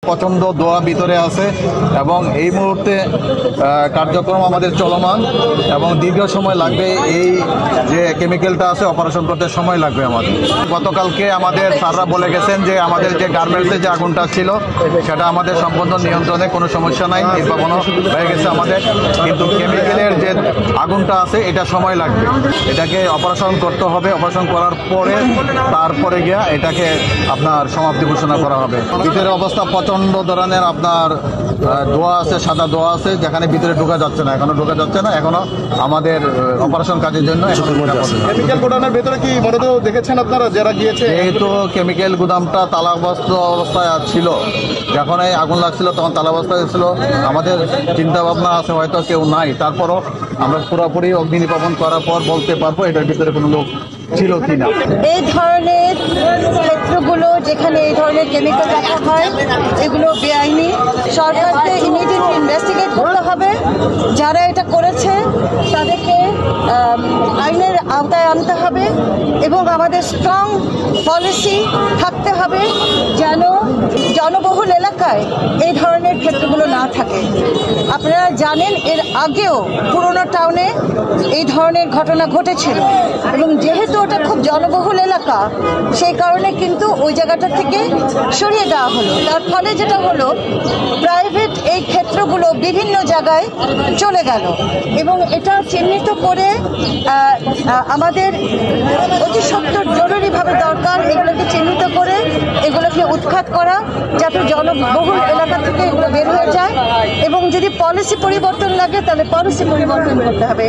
প্রচণ্ড দোয়া ভিতরে আছে এবং এই মুহূর্তে কার্যক্রম আমাদের চলমান এবং দীর্ঘ সময় লাগবে। এই যে কেমিক্যালটা আছে অপারেশন করতে সময় লাগবে আমাদের। গতকালকে আমাদের স্যাররা বলে গেছেন যে আমাদের যে গার্মেন্টসে যে আগুনটা ছিল সেটা আমাদের সম্পূর্ণ নিয়ন্ত্রণে, কোনো সমস্যা নাই, নির্বাপনও হয়ে গেছে আমাদের। কিন্তু কেমিক্যালের যে আগুনটা আছে এটা সময় লাগবে, এটাকে অপারেশন করতে হবে। অপারেশন করার পরে তারপরে গিয়া এটাকে আপনার সমাপ্তি ঘোষণা করা হবে। ভিতরে অবস্থা প্রচণ্ড ধরনের আপনার দোয়া আছে, সাদা দোয়া আছে, যেখানে ভিতরে ঢোকা যাচ্ছে না, এখনো ঢোকা যাচ্ছে না, এখনো আমাদের অপারেশন কাজের জন্য। কেমিক্যাল গোডাউনের ভেতরে কি মরদেহ দেখেছেন আপনারা যারা গিয়েছে? যেহেতু কেমিক্যাল গুদামটা তালাবদ্ধ অবস্থায় ছিল, যখন এই আগুন লাগছিল তখন তালাবস্থায় ছিল। আমাদের চিন্তা ভাবনা আছে হয়তো কেউ নাই, তারপরও আমরা পুরোপুরি অগ্নি নির্বাপন করার পর বলতে পারবো এটার ভিতরে কোনো লোক ছিল কিনা। এই ধরনের ক্ষেত্রগুলো যেখানে এই ধরনের কেমিক্যাল রাখা হয় এগুলো বেআইনি। সরকারকে ইমিডিয়েট ইনভেস্টিগেট করতে হবে, যারা এটা করেছে তাদেরকে আইনের আওতায় আনতে হবে এবং আমাদের স্ট্রং পলিসি থাকতে হবে যেন জনবহুল এলাকায় এই ধরনের ক্ষেত্রগুলো না থাকে। আপনারা জানেন এর আগেও পুরোনো টাউনে এই ধরনের ঘটনা ঘটেছিল এবং যেহেতু ওটা খুব জনবহুল এলাকা সেই কারণে কিন্তু ওই জায়গাটা থেকে সরিয়ে দেওয়া হলো। তার ফলে যেটা হলো প্রাইভেট এই ক্ষেত্রগুলো বিভিন্ন জায়গায় চলে গেল এবং এটা চিহ্নিত করে আমাদের অতি সত্বর জরুরিভাবে দরকার এগুলোকে চিহ্নিত করে এগুলোকে উৎখাত করা যাতে জনবহুল এলাকা থেকে এগুলো বের হয়ে যায় এবং যদি পলিসি পরিবর্তন লাগে তাহলে পলিসি পরিবর্তন করতে হবে।